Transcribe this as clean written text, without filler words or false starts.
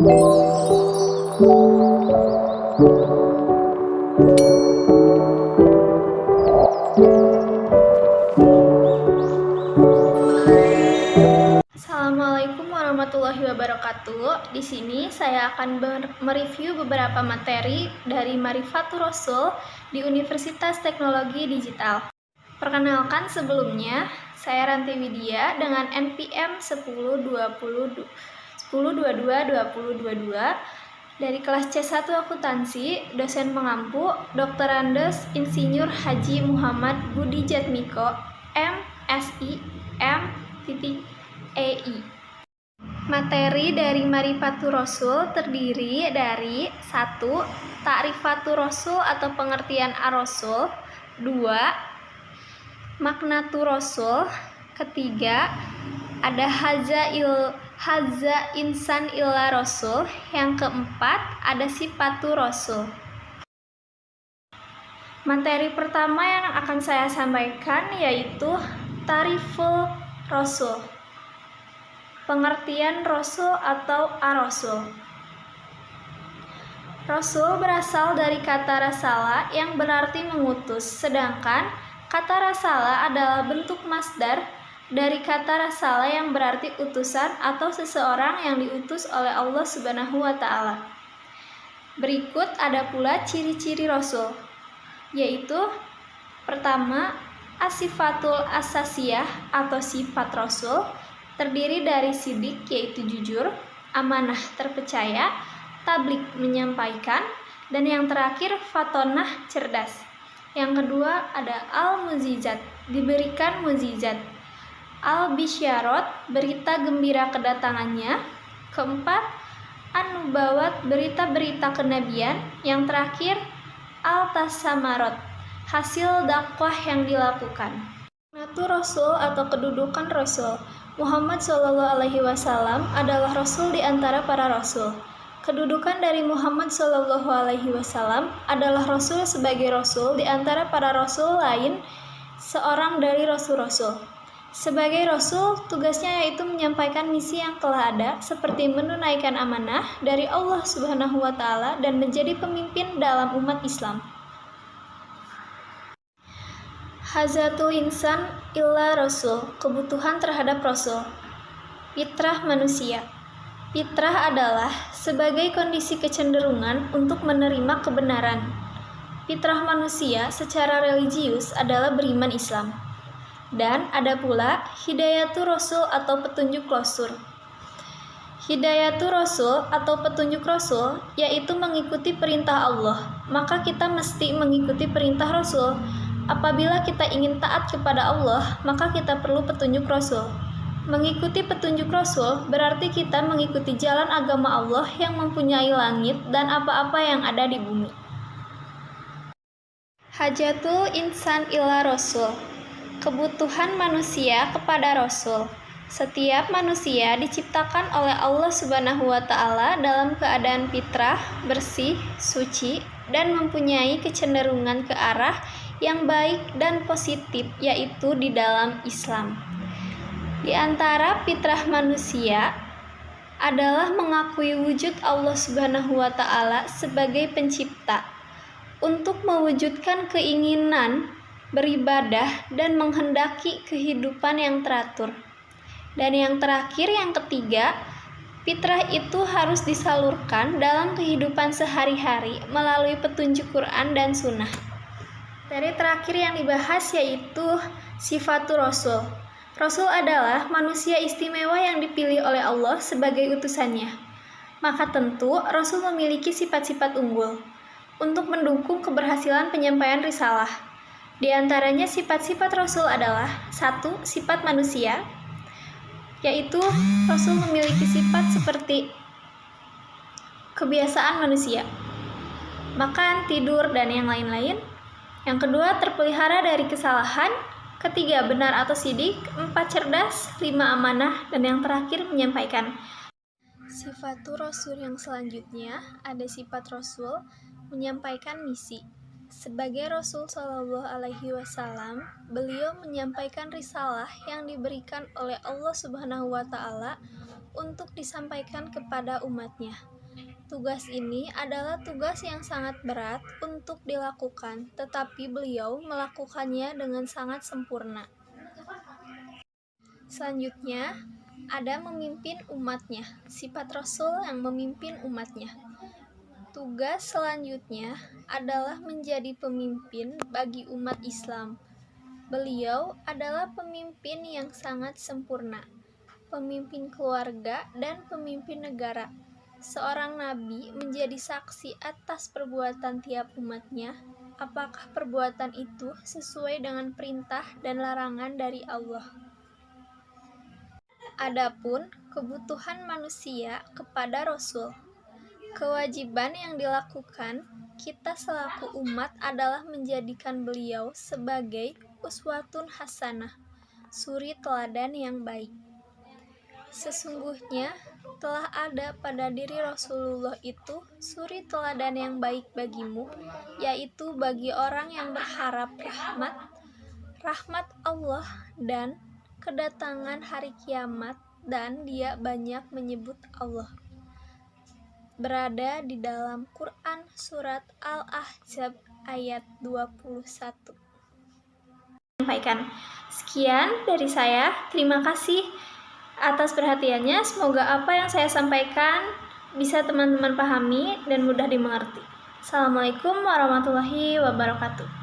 Assalamualaikum warahmatullahi wabarakatuh. Di sini saya akan mereview beberapa materi dari Marifatur Rasul di Universitas Teknologi Digital. Perkenalkan, sebelumnya saya Ranti Widya dengan NPM 1022-2022 dari kelas C1 Akuntansi, dosen pengampu Dr. Andes Insinyur Haji Muhammad Budi Jatmiko, MSI, M.EI. Materi dari Marifatur Rasul terdiri dari 1. Ta'rifatur Rasul atau pengertian ar-Rasul. 2. Maknatur Rasul. Ketiga, ada haza insan illa Rasul. Yang keempat, ada sifatur Rasul. Materi pertama yang akan saya sampaikan yaitu Ta'riful Rasul. Pengertian Rasul atau ar-Rasul. Rasul berasal dari kata rasala yang berarti mengutus, sedangkan kata rasala adalah bentuk masdar dari kata rasala yang berarti utusan atau seseorang yang diutus oleh Allah Subhanahu wa Ta'ala. Berikut ada pula ciri-ciri Rasul, yaitu pertama, asifatul asasiyah atau sifat Rasul terdiri dari sidik yaitu jujur, amanah terpercaya, tablik menyampaikan, dan yang terakhir fatonah cerdas. Yang kedua ada al-muzizat, diberikan muzizat. Al-bisyarot, berita gembira kedatangannya. Keempat, an-nubawat, berita-berita kenabian. Yang terakhir al-tasamarot, hasil dakwah yang dilakukan. Natu Rasul atau kedudukan Rasul. Muhammad SAW adalah Rasul di antara para Rasul. Kedudukan dari Muhammad SAW adalah Rasul sebagai Rasul di antara para Rasul lain, seorang dari Rasul-Rasul. Sebagai Rasul, tugasnya yaitu menyampaikan misi yang telah ada, seperti menunaikan amanah dari Allah Subhanahu wa Ta'ala dan menjadi pemimpin dalam umat Islam. Hazatul insan illa Rasul, kebutuhan terhadap Rasul. Fitrah manusia. Fitrah adalah sebagai kondisi kecenderungan untuk menerima kebenaran. Fitrah manusia secara religius adalah beriman Islam. Dan ada pula hidayatul Rasul atau petunjuk Rasul. Hidayatul Rasul atau petunjuk Rasul yaitu mengikuti perintah Allah. Maka kita mesti mengikuti perintah Rasul. Apabila kita ingin taat kepada Allah, maka kita perlu petunjuk Rasul. Mengikuti petunjuk Rasul berarti kita mengikuti jalan agama Allah yang mempunyai langit dan apa-apa yang ada di bumi. Hajatul insan ila Rasul, kebutuhan manusia kepada Rasul. Setiap manusia diciptakan oleh Allah Subhanahu wa Ta'ala dalam keadaan fitrah, bersih, suci, dan mempunyai kecenderungan ke arah yang baik dan positif, yaitu di dalam Islam. Di antara fitrah manusia adalah mengakui wujud Allah Subhanahu wa Ta'ala sebagai pencipta, untuk mewujudkan keinginan beribadah dan menghendaki kehidupan yang teratur. Dan yang terakhir, yang ketiga, fitrah itu harus disalurkan dalam kehidupan sehari-hari melalui petunjuk Quran dan Sunnah. Materi terakhir yang dibahas yaitu sifatur Rasul. Rasul adalah manusia istimewa yang dipilih oleh Allah sebagai utusannya. Maka tentu Rasul memiliki sifat-sifat unggul untuk mendukung keberhasilan penyampaian risalah. Di antaranya sifat-sifat Rasul adalah 1. Sifat manusia, yaitu Rasul memiliki sifat seperti kebiasaan manusia, makan, tidur, dan yang lain-lain. Yang kedua, terpelihara dari kesalahan. Ketiga, benar atau sidik. 4, cerdas. 5, amanah. Dan yang terakhir, menyampaikan. Sifatur Rasul yang selanjutnya ada sifat Rasul menyampaikan misi. Sebagai Rasul Shallallahu Alaihi Wasallam, beliau menyampaikan risalah yang diberikan oleh Allah Subhanahu Wa Taala untuk disampaikan kepada umatnya. Tugas ini adalah tugas yang sangat berat untuk dilakukan, tetapi beliau melakukannya dengan sangat sempurna. Selanjutnya, ada memimpin umatnya, sifat Rasul yang memimpin umatnya. Tugas selanjutnya adalah menjadi pemimpin bagi umat Islam. Beliau adalah pemimpin yang sangat sempurna, pemimpin keluarga dan pemimpin negara. Seorang nabi menjadi saksi atas perbuatan tiap umatnya, apakah perbuatan itu sesuai dengan perintah dan larangan dari Allah. Adapun kebutuhan manusia kepada Rasul. Kewajiban yang dilakukan kita selaku umat adalah menjadikan beliau sebagai uswatun hasanah, suri teladan yang baik. Sesungguhnya telah ada pada diri Rasulullah itu suri teladan yang baik bagimu, yaitu bagi orang yang berharap rahmat Allah dan kedatangan hari kiamat, dan dia banyak menyebut Allah. Berada di dalam Quran Surat Al-Ahzab ayat 21. Sekian dari saya, terima kasih atas perhatiannya. Semoga apa yang saya sampaikan bisa teman-teman pahami dan mudah dimengerti. Assalamualaikum warahmatullahi wabarakatuh.